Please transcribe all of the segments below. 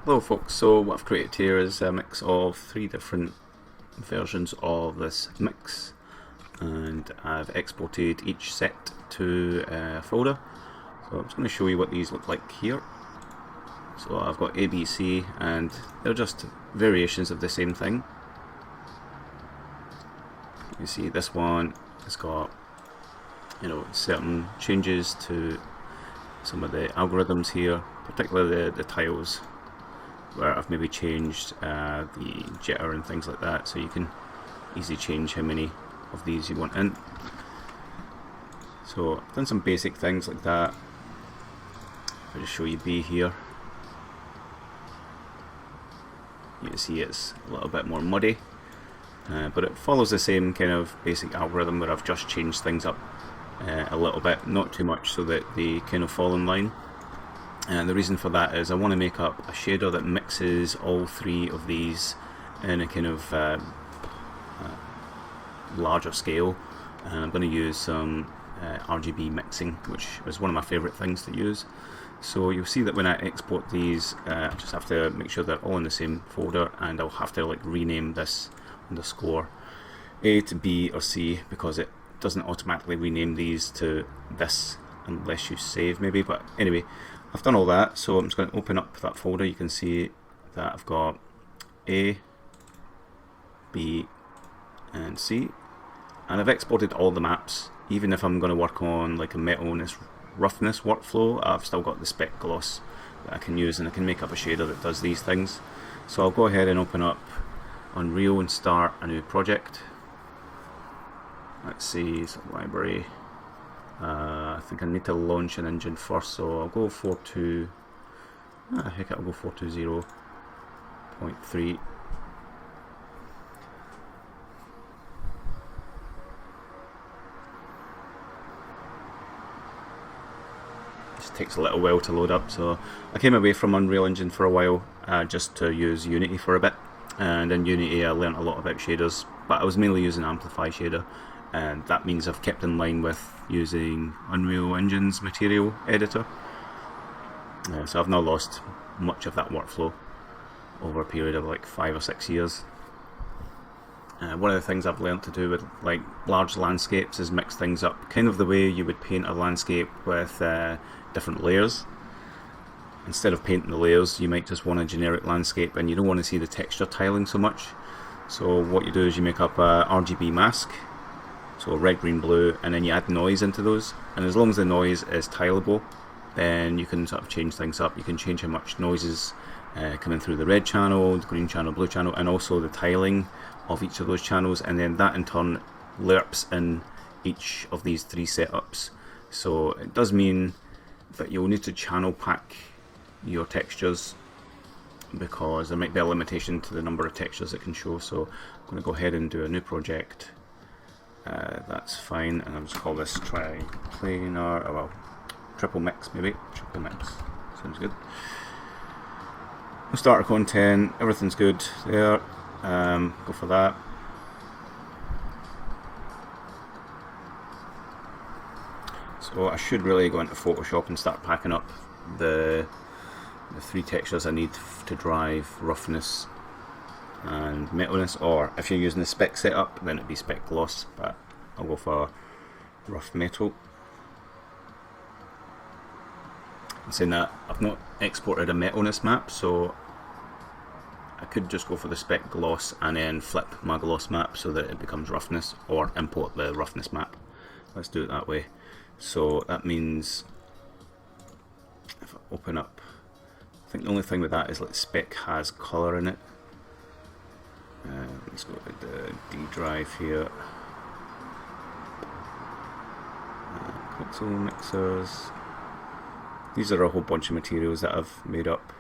Hello folks, so what I've created here is a mix of 3 different versions of this mix, and I've exported each set to a folder. So I'm just going to show you what these look like here. So I've got A, B, C, and they're just variations of the same thing. You see this one has got, certain changes to some of the algorithms here, particularly the tiles, where I've maybe changed the jitter and things like that, so you can easily change how many of these you want in. So I've done some basic things like that. I'll just show you B here. You can see it's a little bit more muddy, but it follows the same kind of basic algorithm where I've just changed things up a little bit, not too much, so that they kind of fall in line. And the reason for that is I want to make up a shader that mixes all 3 of these in a kind of larger scale. And I'm going to use some RGB mixing, which is one of my favourite things to use. So you'll see that when I export these, I just have to make sure they're all in the same folder, and I'll have to rename this underscore A to B or C, because it doesn't automatically rename these to this unless you save maybe. But anyway, I've done all that, so I'm just going to open up that folder. You can see that I've got A, B and C, and I've exported all the maps. Even if I'm going to work on like a metalness roughness workflow, I've still got the spec gloss that I can use, and I can make up a shader that does these things. So I'll go ahead and open up Unreal and start a new project. Let's see, so library. I think I need to launch an engine first, so I'll go 4.2. Heck, I'll go 4.20.3. Just takes a little while to load up. So I came away from Unreal Engine for a while just to use Unity for a bit, and in Unity I learned a lot about shaders, but I was mainly using Amplify shader, and that means I've kept in line with using Unreal Engine's material editor. So I've not lost much of that workflow over a period of like 5 or 6 years. One of the things I've learned to do with like large landscapes is mix things up, kind of the way you would paint a landscape with different layers. Instead of painting the layers, you might just want a generic landscape, and you don't want to see the texture tiling so much. So what you do is you make up a Rgb mask, so red, green, blue, and then you add noise into those, and as long as the noise is tileable, then you can sort of change things up. You can change how much noise is coming through the red channel, the green channel, blue channel, and also the tiling of each of those channels, and then that in turn lerps in each of these 3 setups. So it does mean that you'll need to channel pack your textures, because there might be a limitation to the number of textures it can show. So I'm going to go ahead and do a new project. That's fine, and I'll just call this triplanar, triple mix maybe, triple mix, sounds good. Starter content, everything's good there, go for that. So I should really go into Photoshop and start packing up the 3 textures I need to drive roughness and metalness, or if you're using the spec setup then it'd be spec gloss, but I'll go for rough metal. And saying that, I've not exported a metalness map, so I could just go for the spec gloss and then flip my gloss map so that it becomes roughness, or import the roughness map. Let's do it that way. So that means if I open up, I think the only thing with that is like spec has colour in it. Let's go with the D drive here. Quixel mixers. These are a whole bunch of materials that I've made up.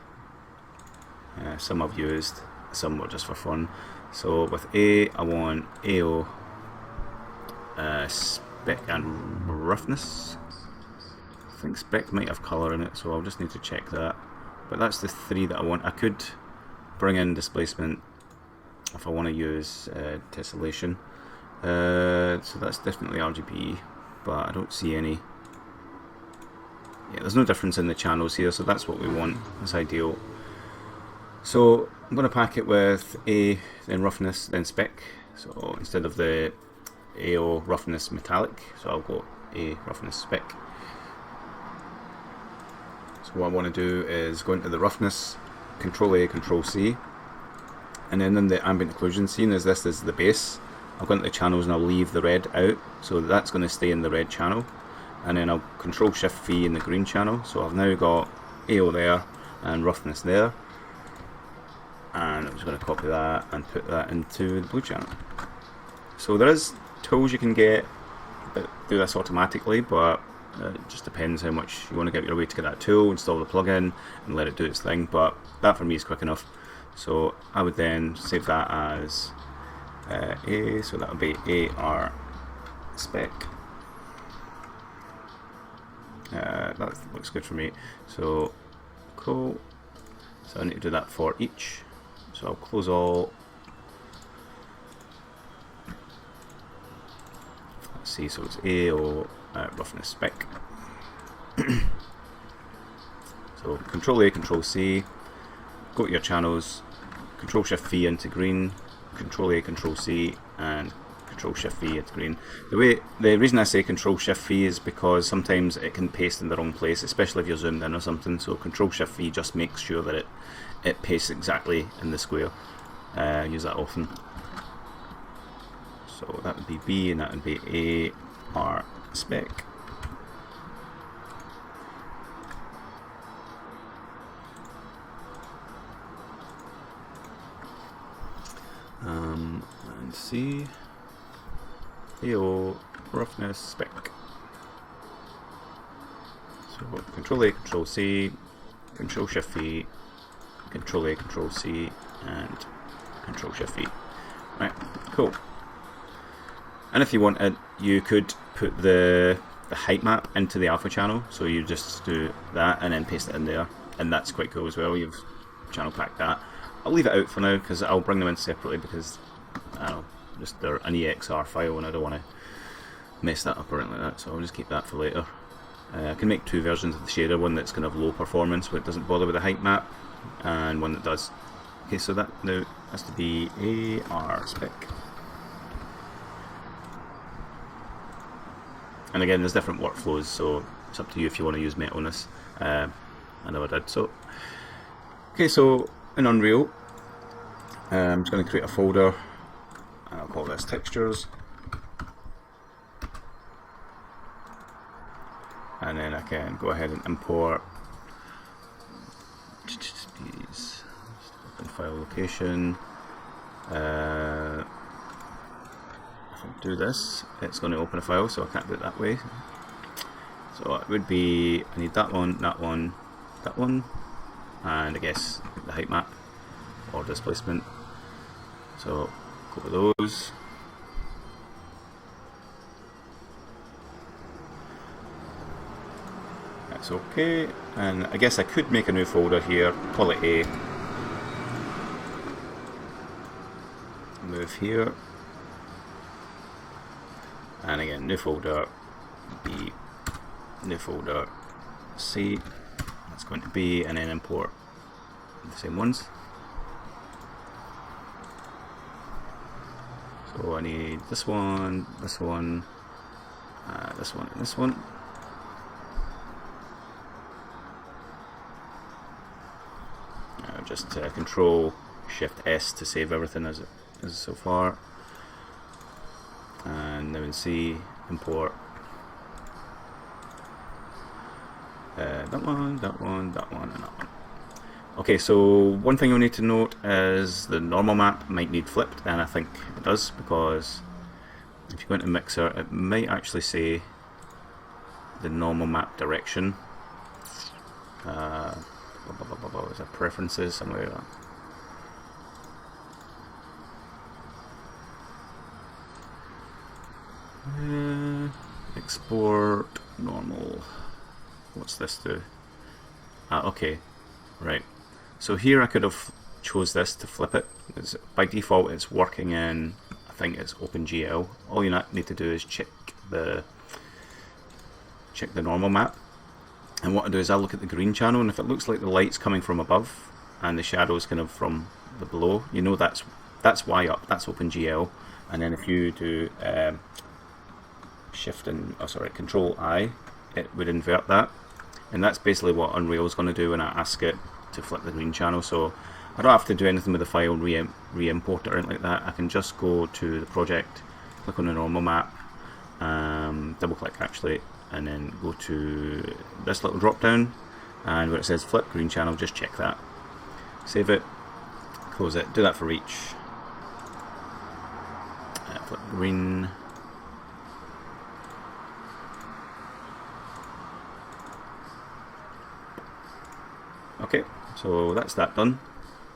Some I've used, some were just for fun. So with A, I want AO, spec and roughness. I think spec might have colour in it, so I'll just need to check that. But that's the 3 that I want. I could bring in displacement if I want to use tessellation. So that's definitely RGB, but I don't see any. Yeah, there's no difference in the channels here, so that's what we want. That's ideal. So I'm going to pack it with A, then roughness, then spec. So instead of the AO roughness metallic, so I'll go A roughness spec. So what I want to do is go into the roughness, Control A, Control C, and then in the ambient occlusion, seeing as this is the base, I'll go into the channels and I'll leave the red out, so that's going to stay in the red channel, and then I'll Control Shift V in the green channel. So I've now got AO there and roughness there, and I'm just going to copy that and put that into the blue channel. So there is tools you can get that do this automatically, but it just depends how much you want to get your way to get that tool, install the plugin and let it do its thing, but that for me is quick enough. So I would then save that as A, so that would be AR spec. That looks good for me, so cool. So I need to do that for each, so I'll close all. Let's see, so it's AO roughness spec. So Control A, Control C, go to your channels, Control Shift V into green, Control A, Control C, and Control Shift V into green. The reason I say Control Shift V is because sometimes it can paste in the wrong place, especially if you're zoomed in or something. So Control Shift V just makes sure that it pastes exactly in the square. Use that often. So that would be B, and that would be AR spec. And C, AO roughness spec. So Control A, Control C, Control Shift V, Control A, Control C, and Control Shift V. Right, cool. And if you wanted, you could put the height map into the alpha channel, so you just do that and then paste it in there, and that's quite cool as well. You've channel packed that. I'll leave it out for now because I'll bring them in separately, because I don't know, just they're an EXR file and I don't want to mess that up or anything like that, so I'll just keep that for later. I can make two versions of the shader, one that's kind of low performance where it doesn't bother with the height map, and one that does. Okay, so that now has to be AR spec. And again, there's different workflows, so it's up to you if you want to use metalness. I never did. So, okay, so in Unreal, I'm just going to create a folder, and I'll call this textures, and then I can go ahead and import these. Open file location. Do this, it's going to open a file, so I can't do it that way. So it would be, I need that one, that one, that one, and I guess the height map or displacement. So go to those. That's okay, and I guess I could make a new folder here, call it A. Move here. And again, new folder B, new folder C, that's going to be, and then import the same ones. So I need this one, this one, this one, and this one. Just Control Shift S to save everything as it is so far. And now in C, import that one, that one, that one, and that one. Okay, so one thing you'll need to note is the normal map might need flipped, and I think it does, because if you go into Mixer, it might actually say the normal map direction. Is there preferences somewhere like that? Export normal. What's this do? Okay, right. So here I could have chose this to flip it. By default, it's working in, I think it's OpenGL. All you need to do is check the normal map. And what I do is I look at the green channel, and if it looks like the light's coming from above, and the shadows kind of from the below, you know that's Y up, that's OpenGL. And then if you do Control I, it would invert that, and that's basically what Unreal is going to do when I ask it to flip the green channel. So I don't have to do anything with the file and re-import it or anything like that. I can just go to the project, click on the normal map, double click actually, and then go to this little drop down, and where it says flip green channel, just check that, save it, close it, do that for each. Flip green. Okay, so that's that done.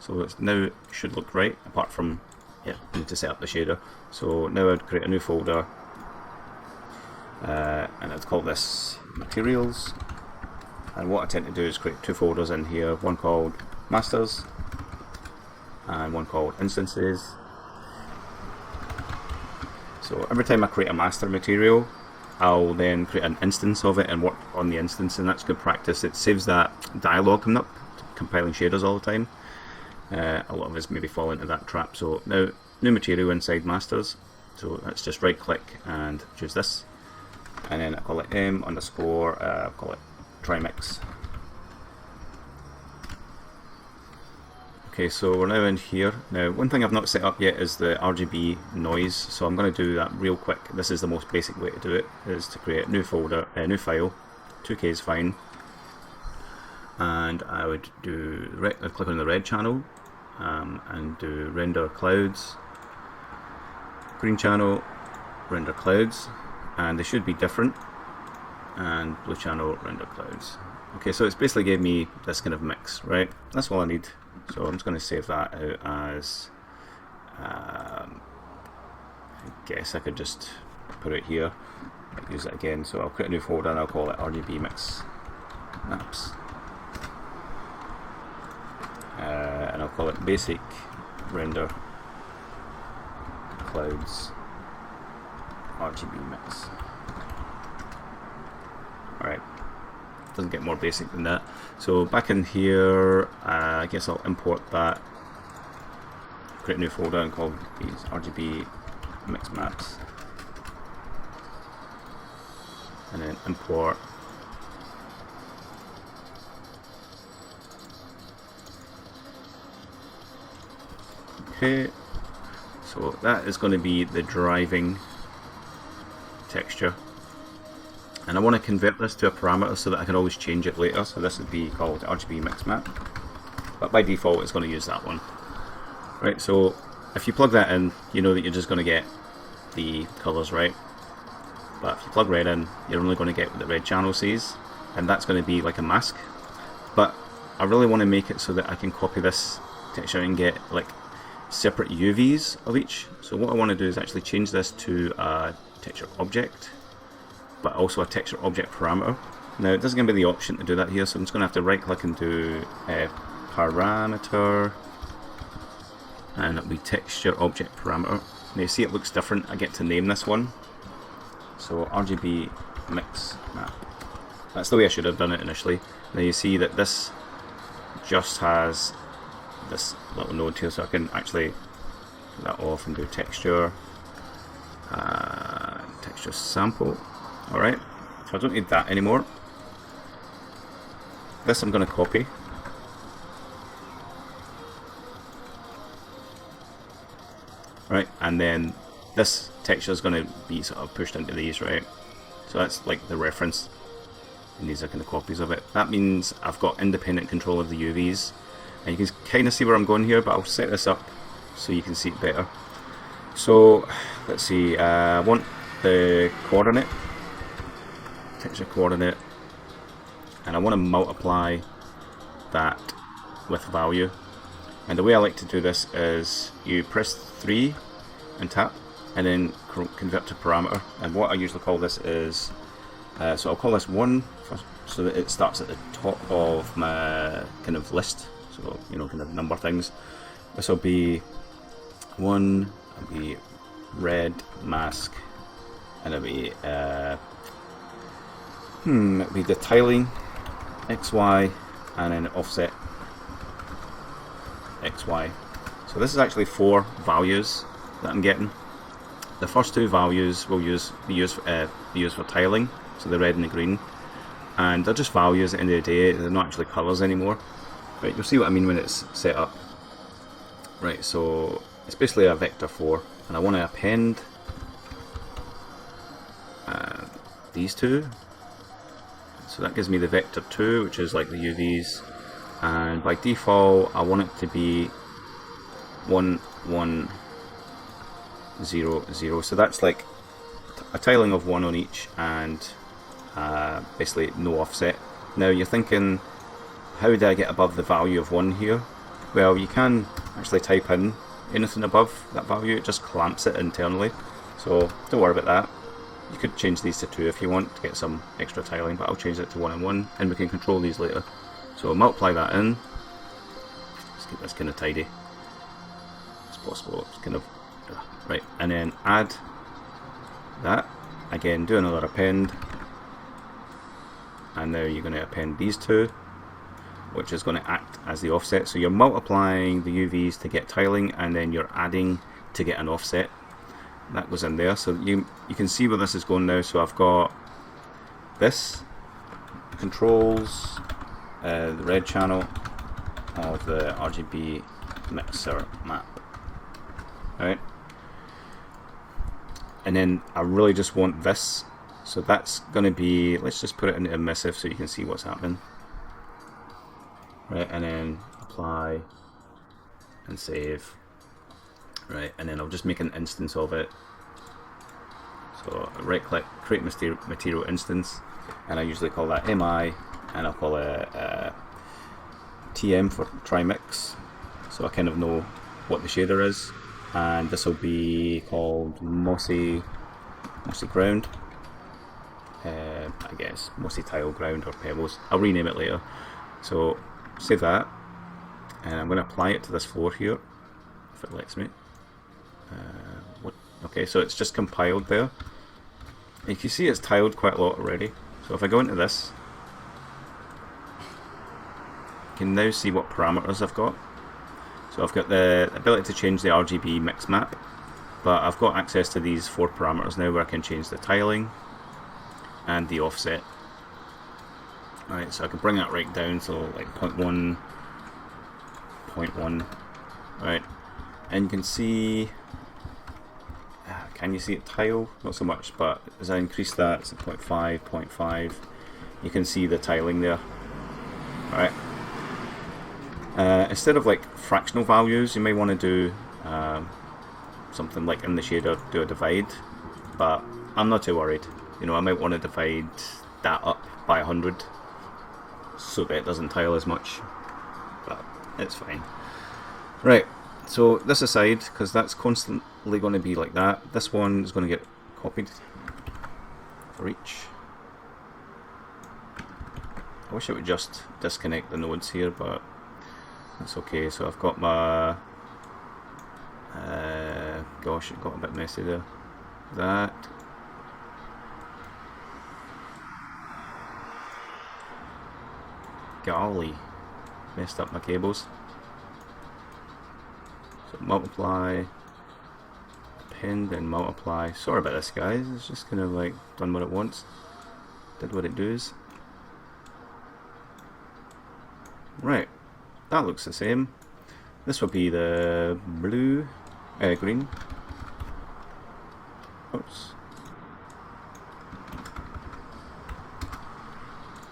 So it's now should look right, apart from, yeah, I need to set up the shader. So now I'd create a new folder, and I'd call this materials. And what I tend to do is create two folders in here, one called masters and one called instances. So every time I create a master material, I'll then create an instance of it and work on the instance, and that's good practice. It saves that dialogue coming up, compiling shaders all the time. A lot of us maybe fall into that trap. So now, new material inside masters. So let's just right click and choose this, and then I call it m underscore, call it trimix. Okay, so we're now in here. Now, one thing I've not set up yet is the Rgb Noise, so I'm going to do that real quick. This is the most basic way to do it, is to create a new folder, a new file. 2K is fine, and I would do I'd click on the red channel, and do render clouds, green channel, render clouds, and they should be different, and blue channel, render clouds. Okay, so it's basically gave me this kind of mix, right? That's all I need. So I'm just going to save that out as, I guess I could just put it here, use it again. So I'll create a new folder and I'll call it Rgb Maps, and I'll call it basic render clouds Rgb Mix. Alright, doesn't get more basic than that. So back in here, I guess I'll import that, create a new folder and call these Rgb Mix Maps, and then import okay. So that is going to be the driving texture, and I want to convert this to a parameter so that I can always change it later. So this would be called Rgb Mix Map, but by default it's going to use that one. Right, so if you plug that in, you know that you're just going to get the colours, right? But if you plug red in, you're only going to get what the red channel sees, and that's going to be like a mask. But I really want to make it so that I can copy this texture and get like separate UVs of each. So what I want to do is actually change this to a texture object, but also a texture object parameter. Now it doesn't give me the option to do that here, so I'm just going to have to right click and do parameter, and it'll be texture object parameter. Now you see it looks different. I get to name this one. So Rgb Mix Map. That's the way I should have done it initially. Now you see that this just has this little node here, so I can actually put that off and do texture, texture sample. Alright, so I don't need that anymore. This I'm going to copy. Right, and then this texture is going to be sort of pushed into these, right? So that's like the reference, and these are kind of copies of it. That means I've got independent control of the UVs, and you can kind of see where I'm going here, but I'll set this up so you can see it better. So let's see, I want the coordinate, texture coordinate, and I want to multiply that with value. And the way I like to do this is you press 3 and tap, and then convert to parameter. And what I usually call this is, so I'll call this 1 so that it starts at the top of my kind of list. So, you know, kind of number things. This will be 1, it'll be red mask, and it'll be it'll be the tiling XY, and then offset x, y. So this is actually 4 values that I'm getting. The first 2 values will be used for tiling, so the red and the green, and they're just values at the end of the day. They're not actually colours anymore. Right, you'll see what I mean when it's set up. Right, so it's basically a vector 4, and I want to append these 2. So that gives me the vector 2, which is like the UVs, and by default I want it to be 1, 1, 0, 0. So that's like a tiling of 1 on each, and basically no offset. Now you're thinking, how do I get above the value of 1 here? Well, you can actually type in anything above that value, it just clamps it internally, so don't worry about that. You could change these to 2 if you want to get some extra tiling, but I'll change it to 1 and 1, and we can control these later. So multiply that in. Let's keep this kind of tidy as possible. It's kind of right, and then add that again. Do another append, and now you're going to append these 2, which is going to act as the offset. So you're multiplying the UVs to get tiling, and then you're adding to get an offset. That goes in there, so you can see where this is going now. So I've got this controls the red channel of the RGB mixer map, right? And then I really just want this, so that's going to be, let's just put it into emissive so you can see what's happening, right? And then apply and save. Right, and then I'll just make an instance of it. So right click, create material instance, and I usually call that MI, and I'll call it TM for trimix, so I kind of know what the shader is. And this will be called mossy ground, I guess mossy tile ground or pebbles. I'll rename it later. So save that, and I'm going to apply it to this floor here if it lets me. Okay, so it's just compiled there. You can see it's tiled quite a lot already. So if I go into this, you can now see what parameters I've got. So I've got the ability to change the RGB mix map, but I've got access to these 4 parameters now where I can change the tiling and the offset. Alright, so I can bring that right down, so like 0.1, 0.1, right, and you can see, can you see it tile? Not so much, but as I increase that, it's at 0.5, 0.5, you can see the tiling there. Alright. Instead of like fractional values, you may want to do something like in the shader, do a divide, but I'm not too worried. You know, I might want to divide that up by 100 so that it doesn't tile as much, but it's fine. Right, so this aside, because that's constantly going to be like that, this one is going to get copied for each. I wish I would just disconnect the nodes here, but that's okay. So I've got my gosh, it got a bit messy there. That, golly, messed up my cables. So multiply, append, and multiply. Sorry about this, guys. It's just kind of like done what it wants, did what it does. Right, that looks the same. This will be the blue, green. Oops.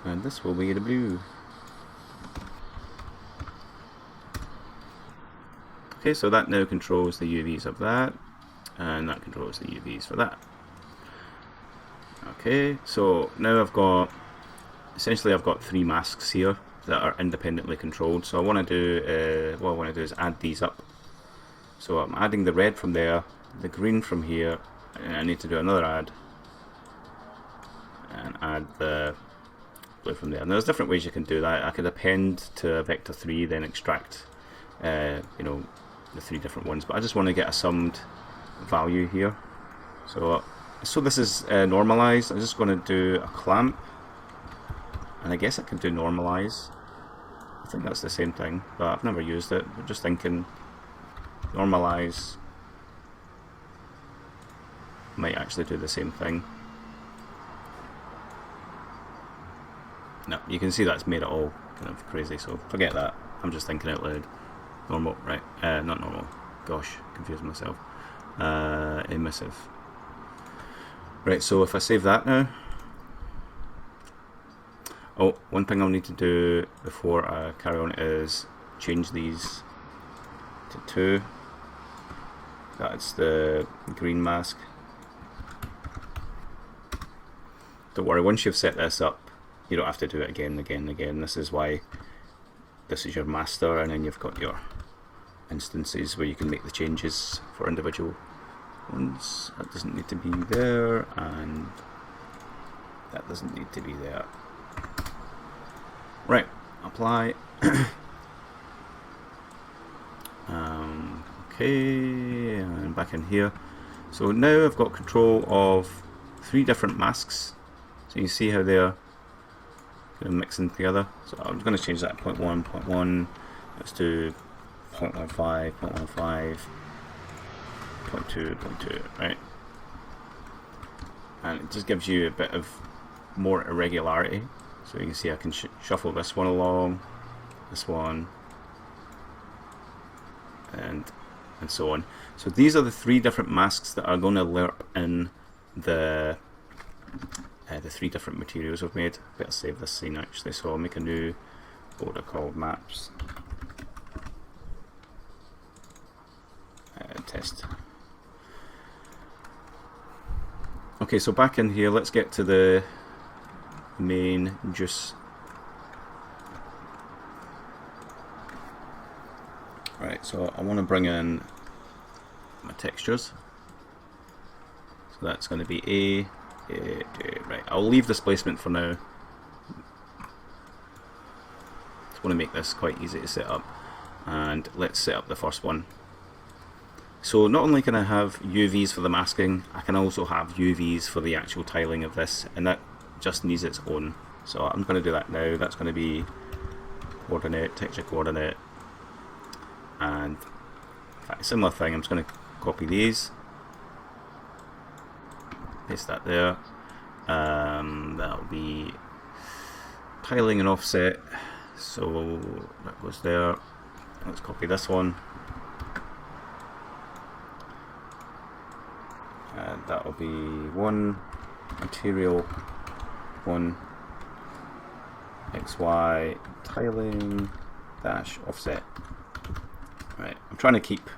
And this will be the blue. Okay, so that now controls the UVs of that, and that controls the UVs for that. Okay, so now I've got, essentially I've got 3 masks here that are independently controlled. So I want to do, what I want to do is add these up. So I'm adding the red from there, the green from here, and I need to do another add, and add the blue from there. And there's different ways you can do that. I could append to a vector 3, then extract, you know, the 3 different ones. But I just want to get a summed value here. So this is normalized. I'm just going to do a clamp. And I guess I can do normalize. think that's the same thing, but I've never used it. I'm just thinking normalize might actually do the same thing. No, you can see that's made it all kind of crazy, so forget that. I'm just thinking out loud. Normal, right? Not normal. Gosh, confused myself. Emissive. Right, so if I save that now. Oh, one thing I'll need to do before I carry on is change these to 2. That's the green mask. Don't worry, once you've set this up, you don't have to do it again and again and again. This is why this is your master, and then you've got your instances where you can make the changes for individual ones. That doesn't need to be there, and that doesn't need to be there. Right, apply. Okay, and back in here. So now I've got control of 3 different masks. So you see how they're kind of mixing together. So I'm going to change that to 0.1, 0.1. Let's do 0.15, 0.15, 0.2, 0.2, right? And it just gives you a bit of more irregularity. So you can see I can shuffle this one along, this one, and so on. So these are the 3 different masks that are going to lerp in the 3 different materials I've made. Better save this scene actually, so I'll make a new folder called maps. Test. Okay, so back in here, let's get to the main juice. Right, so I want to bring in my textures. So that's going to be A. Right, I'll leave displacement for now. Just want to make this quite easy to set up. And let's set up the first one. So not only can I have UVs for the masking, I can also have UVs for the actual tiling of this, and that just needs its own. So I'm going to do that now. That's going to be coordinate, texture coordinate, and in fact, a similar thing. I'm just going to copy these, paste that there. That'll be tiling and offset. So that goes there. Let's copy this one. And that'll be 1 material 1 XY tiling dash offset. Right, I'm trying to keep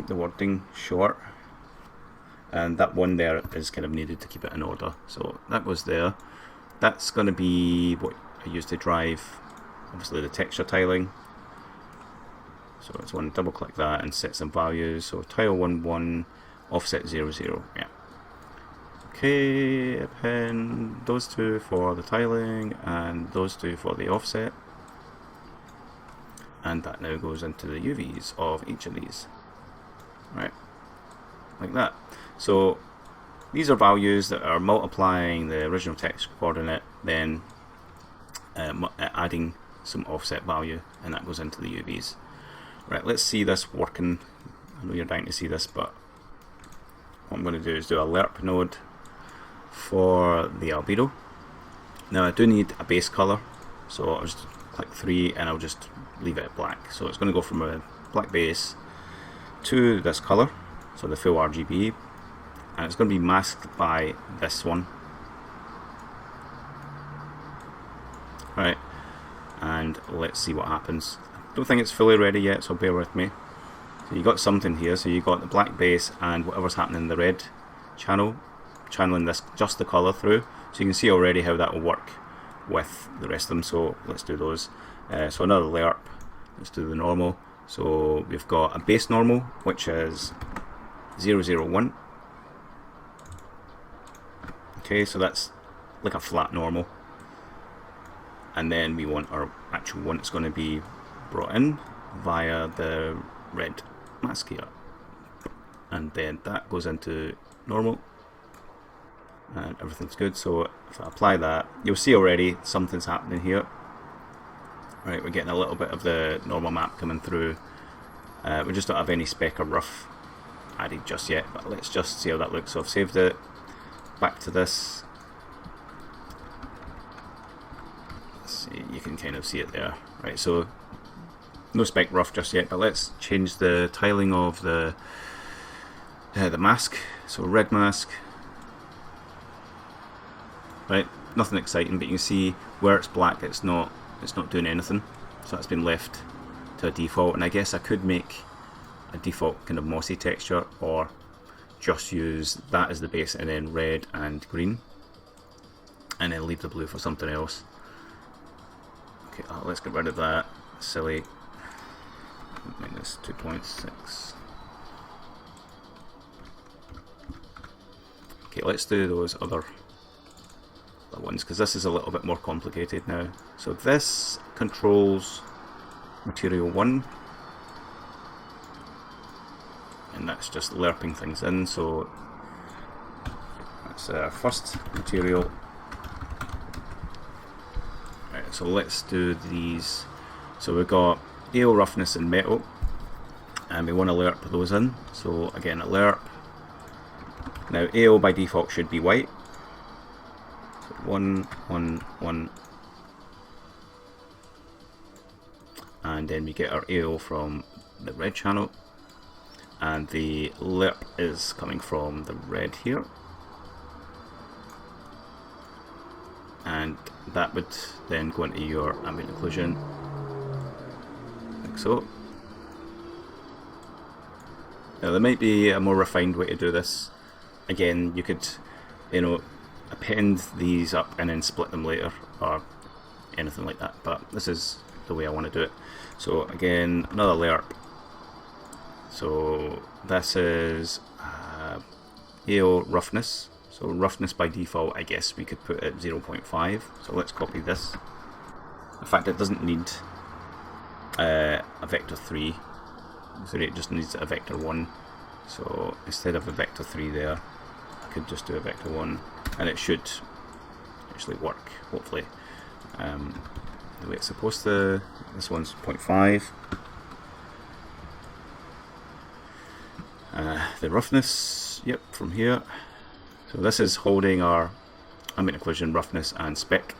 the wording short, and that one there is kind of needed to keep it in order. So that goes there. That's going to be what I use to drive obviously the texture tiling. So I just want to double click that and set some values. So tile 1 1 offset 0 0. Yeah. Okay, append those 2 for the tiling and those 2 for the offset. And that now goes into the UVs of each of these. Right, like that. So these are values that are multiplying the original text coordinate, then adding some offset value, and that goes into the UVs. Right, let's see this working. I know you're dying to see this, but what I'm going to do is do a lerp node for the albedo. Now I do need a base color, so I'll just click 3 and I'll just leave it at black. So it's going to go from a black base to this color, so the full RGB, and it's going to be masked by this one. Right, and let's see what happens. Don't think it's fully ready yet, so bear with me. So you got something here, so you got the black base and whatever's happening in the red channel, channeling this just the colour through. So you can see already how that will work with the rest of them. So let's do those. So another lerp. Let's do the normal. So we've got a base normal, which is 0 0 1. Okay, so that's like a flat normal. And then we want our actual one that's going to be brought in via the red mask here, and then that goes into normal, and everything's good. So if I apply that, you'll see already something's happening here. Right, we're getting a little bit of the normal map coming through. We just don't have any speck or rough added just yet, but let's just see how that looks. So I've saved it. Back to this. Let's see, you can kind of see it there. Right, so no speck rough just yet, but let's change the tiling of the mask. So red mask. Right, nothing exciting, but you can see where it's black, it's not doing anything. So that's been left to a default, and I guess I could make a default kind of mossy texture, or just use that as the base and then red and green, and then leave the blue for something else. Okay, let's get rid of that silly -2.6. Okay, let's do those other ones, because this is a little bit more complicated now. So this controls material 1, and that's just lerping things in. So that's our first material. Right, so let's do these. So we've got ale, roughness and metal, and we want to lerp those in. So again, a lerp. Now ale by default should be white. 1, 1, 1, and then we get our ale from the red channel, and the lerp is coming from the red here, and that would then go into your ambient occlusion, like so. Now there might be a more refined way to do this. Again, you could, you know, append these up and then split them later, or anything like that, but this is the way I want to do it. So again, another lerp. So this is ale roughness. So roughness by default, I guess we could put it 0.5. So let's copy this. In fact, it doesn't need a vector 3. So it just needs a vector 1. So instead of a vector 3 there, I could just do a vector 1. And it should actually work, hopefully, the way it's supposed to. This one's 0.5. The roughness, yep, from here. So this is holding our ambient occlusion, roughness and spec.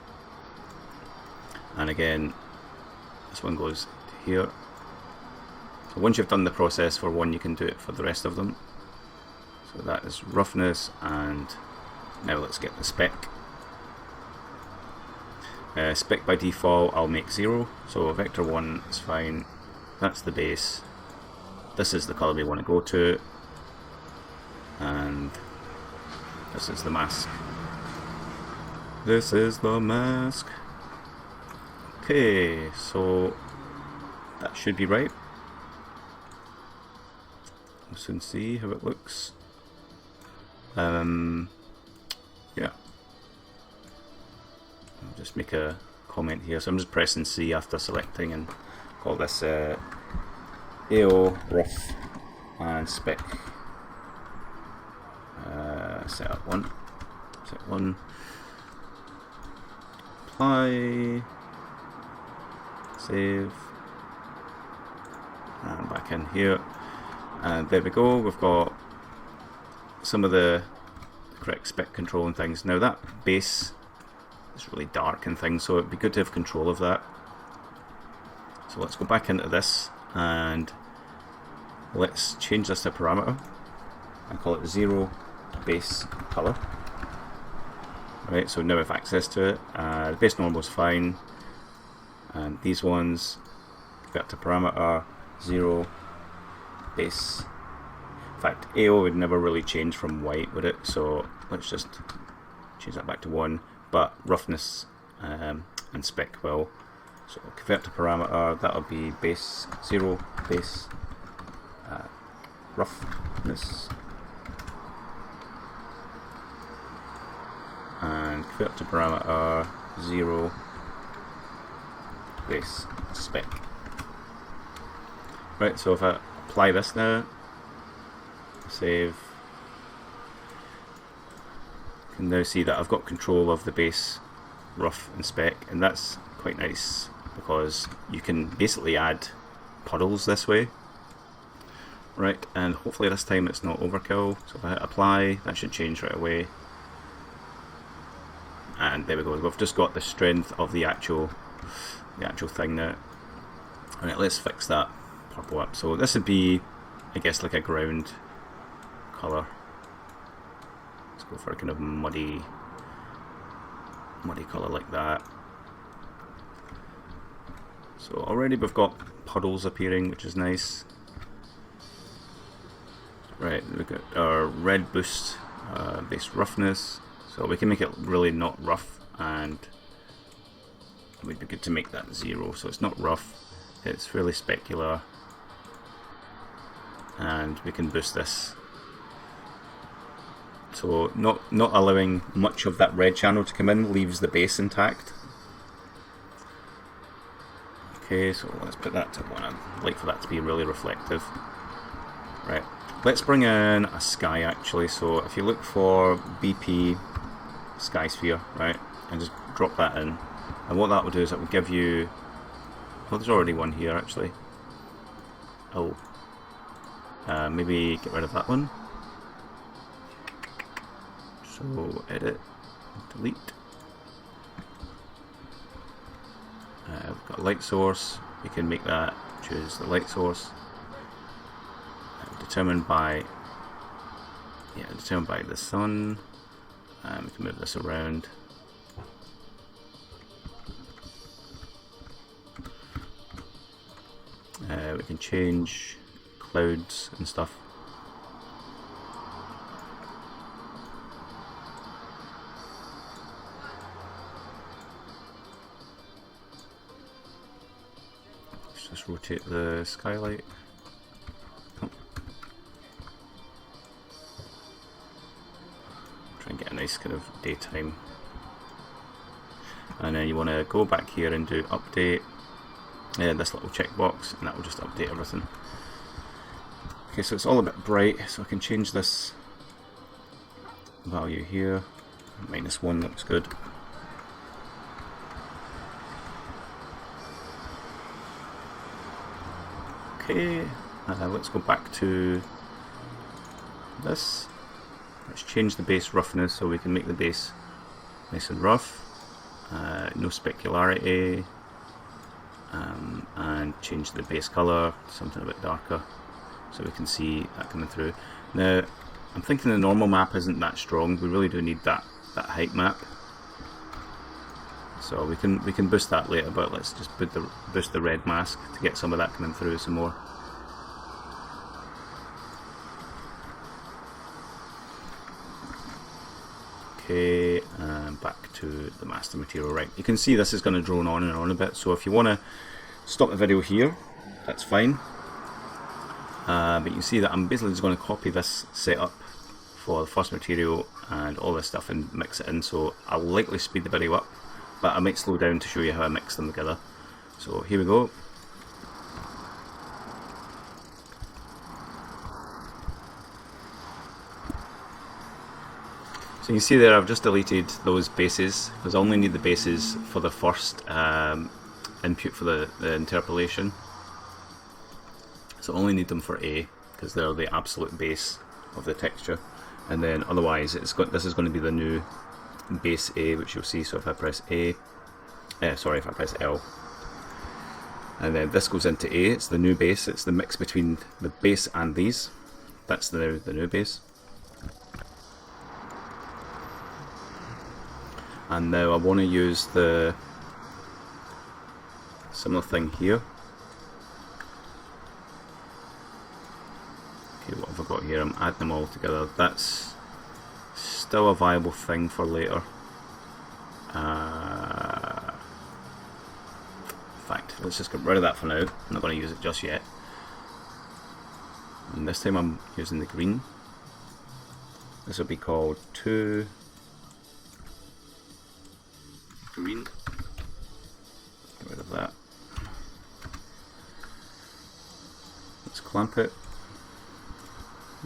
And again, this one goes here. So once you've done the process for one, you can do it for the rest of them. So that is roughness, and now let's get the spec. Spec by default I'll make 0, so vector 1 is fine. That's the base. This is the colour we want to go to, and this is the mask. This is the mask. Okay, so that should be right. We'll soon see how it looks. Yeah. I'll just make a comment here. So I'm just pressing C after selecting and call this AO, rough, and spec. Setup 1. Set 1. Apply. Save. And back in here. And there we go. We've got some of the correct spec control and things. Now that base is really dark and things, so it'd be good to have control of that. So let's go back into this and let's change this to parameter and call it 0 base color. Right, so now we have access to it. The base normal is fine, and these ones got to parameter 0 base. In fact, AO would never really change from white, would it? So let's just change that back to 1, but roughness and spec will. So convert to parameter, that'll be base 0 base roughness, and convert to parameter 0 base spec. Right, so if I apply this now, save, can now see that I've got control of the base, rough and spec, and that's quite nice because you can basically add puddles this way. Right, and hopefully this time it's not overkill. So if I hit apply, that should change right away. And there we go. We've just got the strength of the actual thing now. Alright, let's fix that purple up. So this would be, I guess, like a ground colour. Let's go for a kind of muddy colour like that. So already we've got puddles appearing, which is nice. Right, we've got our red boost base roughness, so we can make it really not rough, and it would be good to make that 0, so it's not rough, it's fairly specular, and we can boost this. So not allowing much of that red channel to come in leaves the base intact. Okay, so let's put that to 1. I'd like for that to be really reflective. Right. Let's bring in a sky actually, so if you look for BP sky sphere, right, and just drop that in, and what that will do is it will give you, well, there's already one here actually. Oh, maybe get rid of that one. So edit, delete. We've got a light source, we can make that, choose the light source. Determined by the sun. We can move this around. We can change clouds and stuff. Let's just rotate the skylight. And get a nice kind of daytime, and then you want to go back here and do update, this little checkbox, and that will just update everything. Okay, so it's all a bit bright, so I can change this value here. -1 looks good. Okay, let's go back to this. Let's change the base roughness so we can make the base nice and rough, no specularity, and change the base colour to something a bit darker so we can see that coming through. Now I'm thinking the normal map isn't that strong, we really do need that height map, so we can boost that later, but let's just boost the red mask to get some of that coming through some more. Okay, back to the master material. Right, you can see this is going to drone on and on a bit, so if you want to stop the video here, that's fine. But you can see that I'm basically just going to copy this setup for the first material and all this stuff and mix it in, so I'll likely speed the video up, but I might slow down to show you how I mix them together. So here we go. So you can see there I've just deleted those bases because I only need the bases for the first input for the interpolation. So I only need them for A because they're the absolute base of the texture, and then otherwise this is going to be the new base A, which you'll see. So if I press if I press L, and then this goes into A, it's the new base, it's the mix between the base and these. That's the new base. And now I want to use the similar thing here. Okay, what have I got here? I'm adding them all together. That's still a viable thing for later. In fact, let's just get rid of that for now. I'm not going to use it just yet. And this time I'm using the green. This will be called 2 green. Get rid of that. Let's clamp it.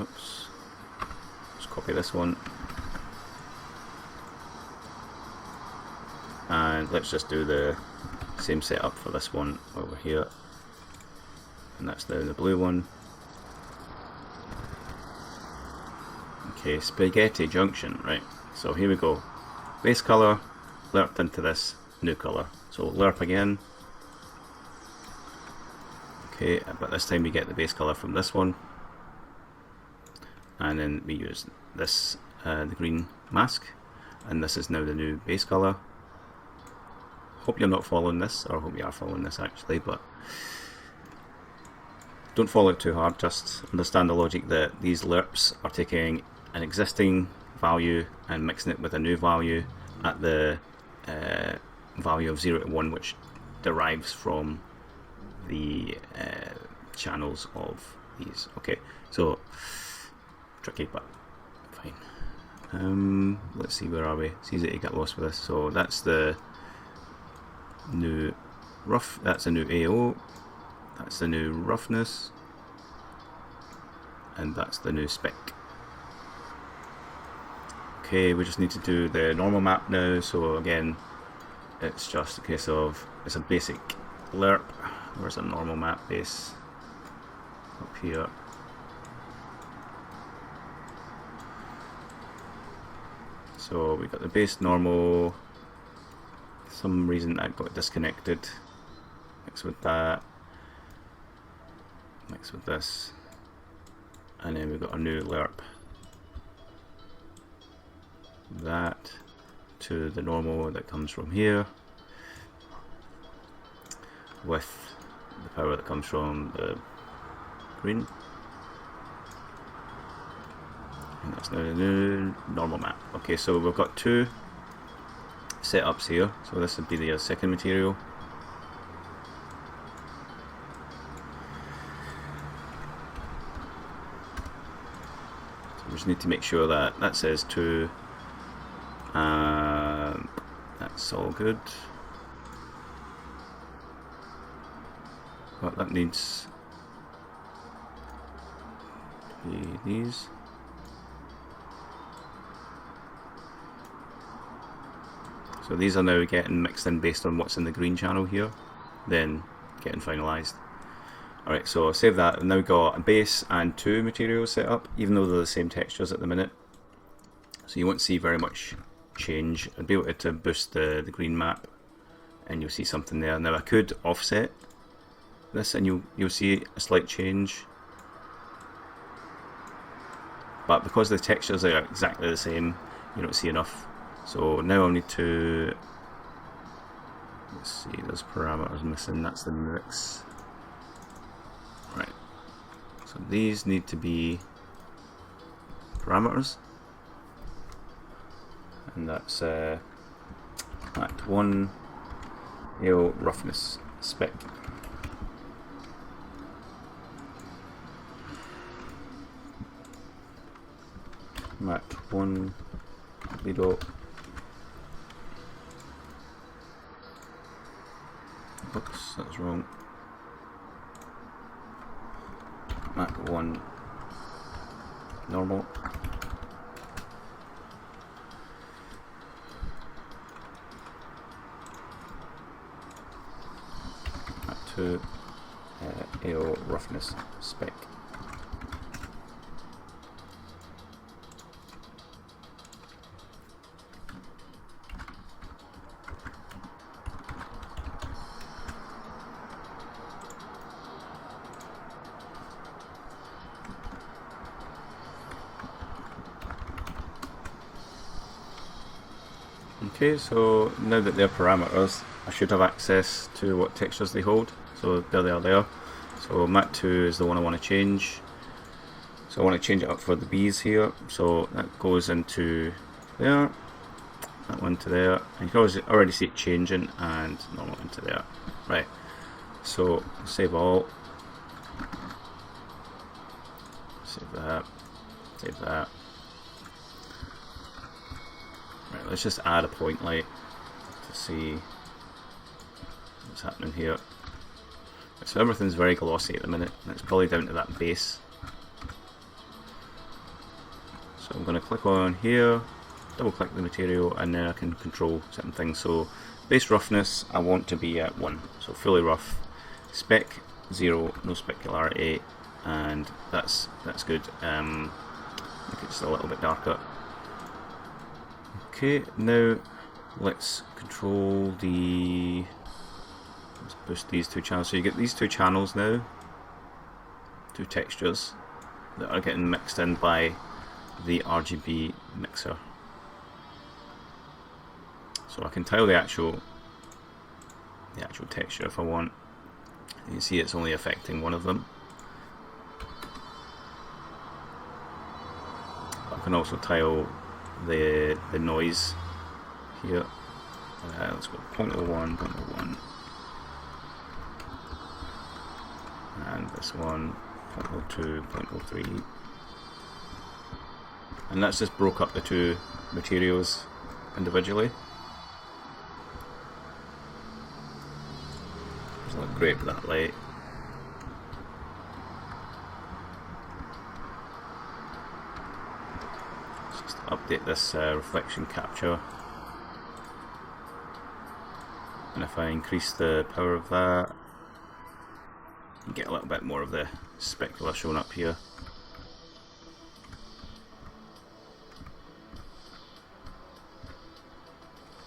Oops. Let's copy this one. let's just do the same setup for this one over here, and that's the blue one. Okay, spaghetti junction, right? So here we go. Base color, lerped into this new color. So lerp again. Okay, but this time we get the base color from this one, and then we use this, the green mask, and this is now the new base color. Hope you're not following this, or hope you are following this actually, but don't follow it too hard. Just understand the logic that these lerps are taking an existing value and mixing it with a new value at the value of 0 to 1, which derives from the channels of these. Okay, so tricky, but fine. Let's see, where are we? It's easy to get lost with this. So that's the new that's a new AO, that's the new roughness, and that's the new spec. Okay, we just need to do the normal map now. So again, it's just a case of, it's a basic lerp. Where's a normal map base? Up here. So we got the base normal. For some reason that got disconnected. Mix with that. Mix with this. And then we've got a new lerp. That to the normal that comes from here, with the power that comes from the green, and that's now the new normal map. Okay, so we've got two setups here, so this would be the second material. So we just need to make sure that that says 2. That's all good. But that needs to be these. So these are now getting mixed in based on what's in the green channel here, then getting finalised. Alright, so save that. I've now got a base and 2 materials set up, even though they're the same textures at the minute. So you won't see very much change. I'd be able to boost the green map and you'll see something there. Now I could offset this and you'll see a slight change, but because the textures are exactly the same, you don't see enough. So now I'll need to, let's see, there's parameters missing, that's the mix. Right, so these need to be parameters, and that's Act 1 AO roughness spec. Act 1 Lido. Oops, that's wrong. Act 1 normal. Act 2 AO roughness spec. Okay, so now that they're parameters, I should have access to what textures they hold. So there they are there. So Mat 2 is the one I want to change. So I want to change it up for the bees here. So that goes into there, that one to there, and you can already see it changing, and normal into there. Right, so save all. Save that. Save that. Right, let's just add a point light to see what's happening here. So everything's very glossy at the minute, and it's probably down to that base. So I'm going to click on here, double click the material, and then I can control certain things. So Base roughness I want to be at 1, so fully rough. Spec 0, no specularity, and that's good. Make it just a little bit darker. Okay, now let's control the. Let's boost these two channels. So you get these two channels now, two textures that are getting mixed in by the RGB mixer. So I can tile the actual texture if I want. You can see it's only affecting one of them. I can also tile the noise here. Let's go 0.01, 0.01, and this one 0.02, 0.03, and that's just broke up the two materials individually. Doesn't look great with that light. Just update this reflection capture, and if I increase the power of that, you get a little bit more of the specular shown up here.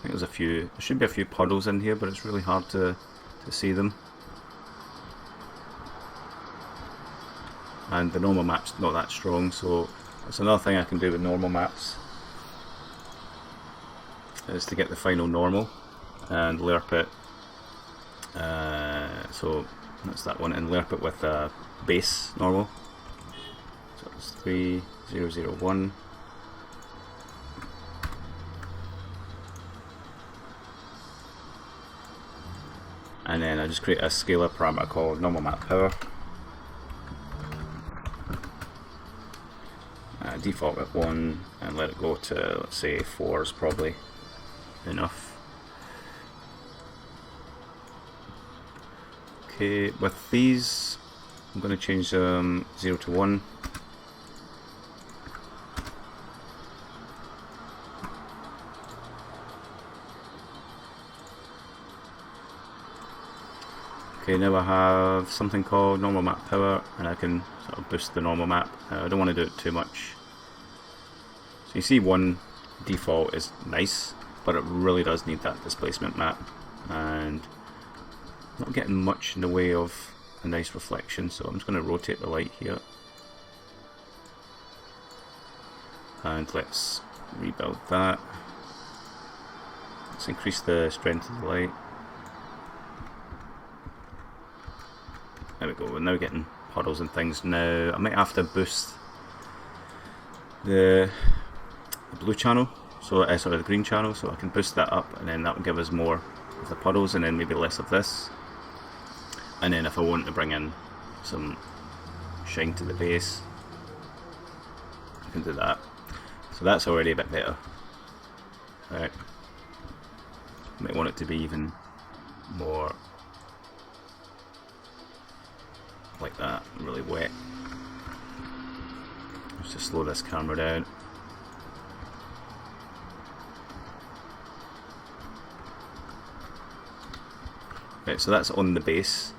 I think there should be a few puddles in here, but it's really hard to see them. And the normal map's not that strong, so that's another thing I can do with normal maps, is to get the final normal and lerp it. So that's that one, and lerp it with a base normal. So it's 3001. And then I just create a scalar parameter called normal map power. Default at 1 and let it go to, let's say, 4 is probably enough. Okay, with these I'm going to change 0 to 1. Okay, now I have something called normal map power, and I can sort of boost the normal map. I don't want to do it too much. So you see one default is nice, but it really does need that displacement map, and not getting much in the way of a nice reflection, so I'm just going to rotate the light here. And let's rebuild that. Let's increase the strength of the light. There we go, we're now getting puddles and things. Now I might have to boost the blue channel, so sorry, the green channel, so I can boost that up, and then that will give us more of the puddles and then maybe less of this. And then if I want to bring in some shine to the base, I can do that. So that's already a bit better. Right. Might want it to be even more like that, really wet. Let's just slow this camera down. Right, so that's on the base.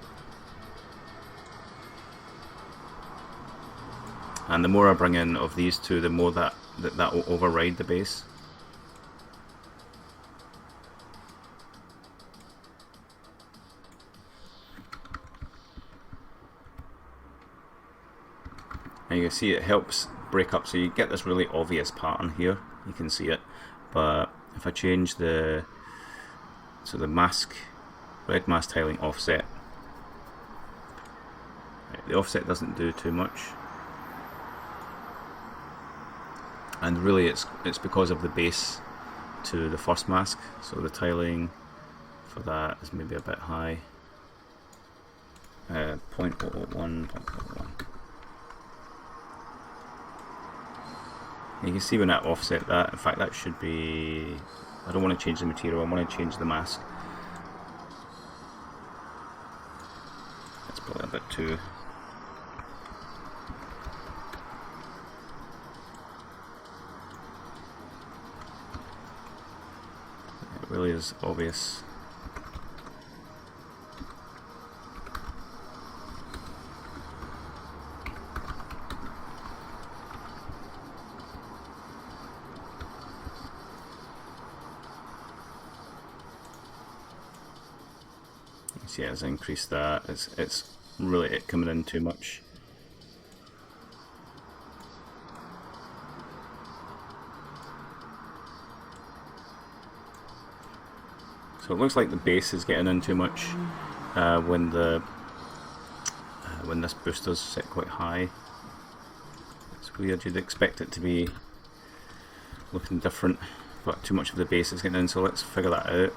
And the more I bring in of these two, the more that will override the base. And you can see it helps break up, so you get this really obvious pattern here. You can see it, but if I change the mask, red mask tiling offset, right, the offset doesn't do too much, and really it's because of the base to the first mask, so the tiling for that is maybe a bit high. 0.001, 0.01. You can see when I offset that, in fact that should be, I don't want to change the material, I want to change the mask. That's probably a bit too. It really is obvious. see it has increased that. It's really it coming in too much. So it looks like the bass is getting in too much when this booster's set quite high. It's weird, you'd expect it to be looking different, but too much of the bass is getting in, so let's figure that out.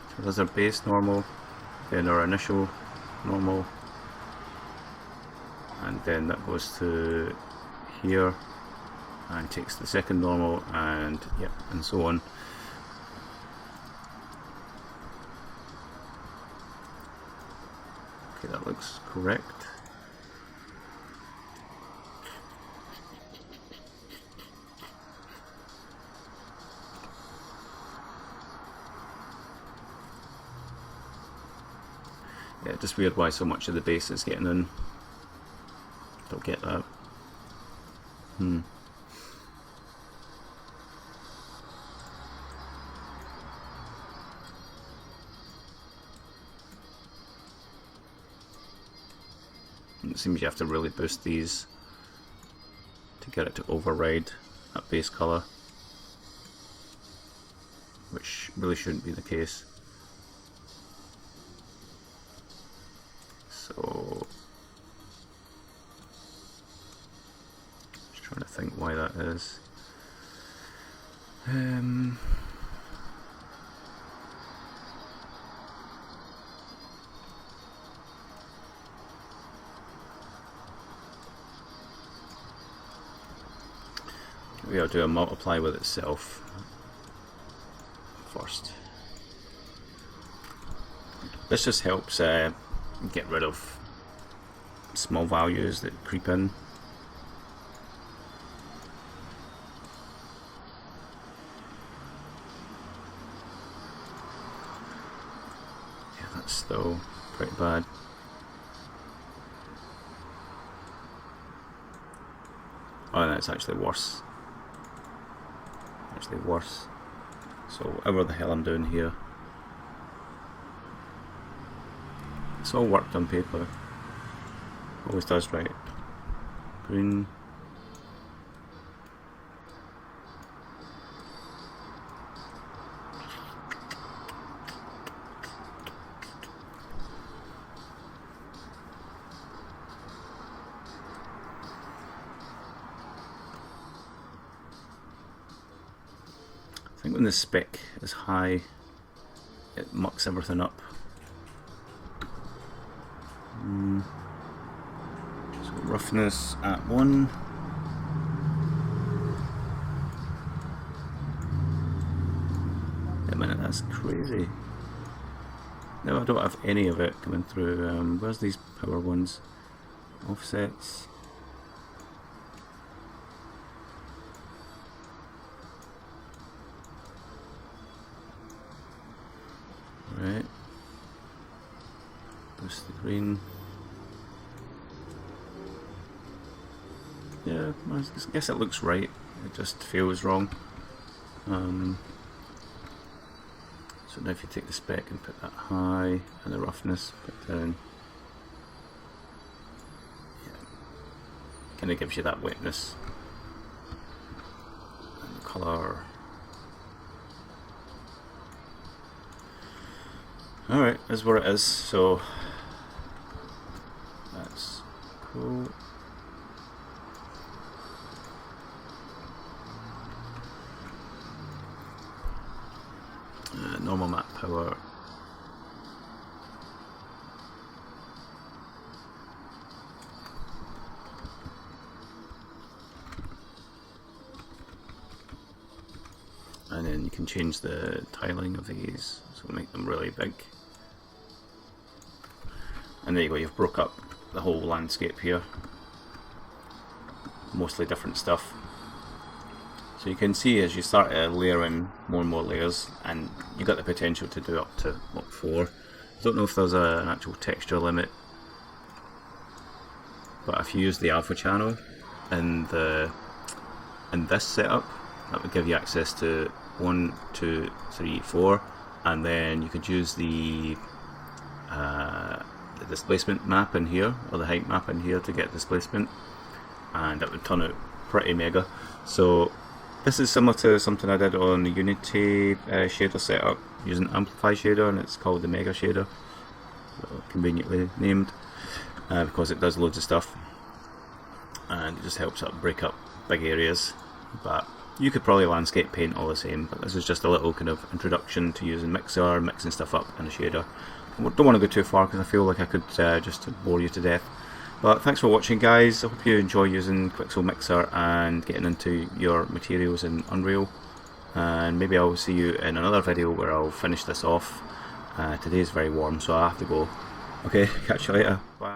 So there's our base normal, then our initial normal, and then that goes to here and takes the second normal, and yep, and so on. Okay, that looks correct. Yeah, just weird why so much of the bass is getting in. Don't get that. It seems you have to really boost these to get it to override that bass colour, which really shouldn't be the case. So, just trying to think why that is. Maybe I'll do a multiply with itself first. This just helps get rid of small values that creep in. Yeah, that's still pretty bad. Oh, that's actually worse. Actually worse. So whatever the hell I'm doing here, it's all worked on paper. Always does, right? Green. I think when the spec is high, it mucks everything up. So roughness at 1. Wait a minute, that's crazy. No, I don't have any of it coming through. Where's these power ones? Offsets. Right. Boost the green. Yeah, I guess it looks right. It just feels wrong. So now if you take the spec and put that high, and the roughness put down, yeah, kind of gives you that wetness. And the colour. Alright, is where it is, so that's cool. Normal map power. And then you can change the tiling of these, so make them really big. And there you go, you've broke up the whole landscape here. Mostly different stuff. So you can see as you start layering more and more layers, and you got the potential to do up to what, 4. I don't know if there's an actual texture limit, but if you use the alpha channel in this setup, that would give you access to 1, 2, 3, 4, and then you could use the displacement map in here, or the height map in here, to get displacement, and it would turn out pretty mega. So this is similar to something I did on the Unity shader setup using Amplify shader, and it's called the Mega shader, conveniently named, because it does loads of stuff and it just helps break up big areas. But you could probably landscape paint all the same, but this is just a little kind of introduction to using Mixer, mixing stuff up in a shader. I don't want to go too far because I feel like I could just bore you to death. But thanks for watching, guys. I hope you enjoy using Quixel Mixer and getting into your materials in Unreal. And maybe I'll see you in another video where I'll finish this off. Today is very warm, so I have to go. Okay, catch you later. Bye.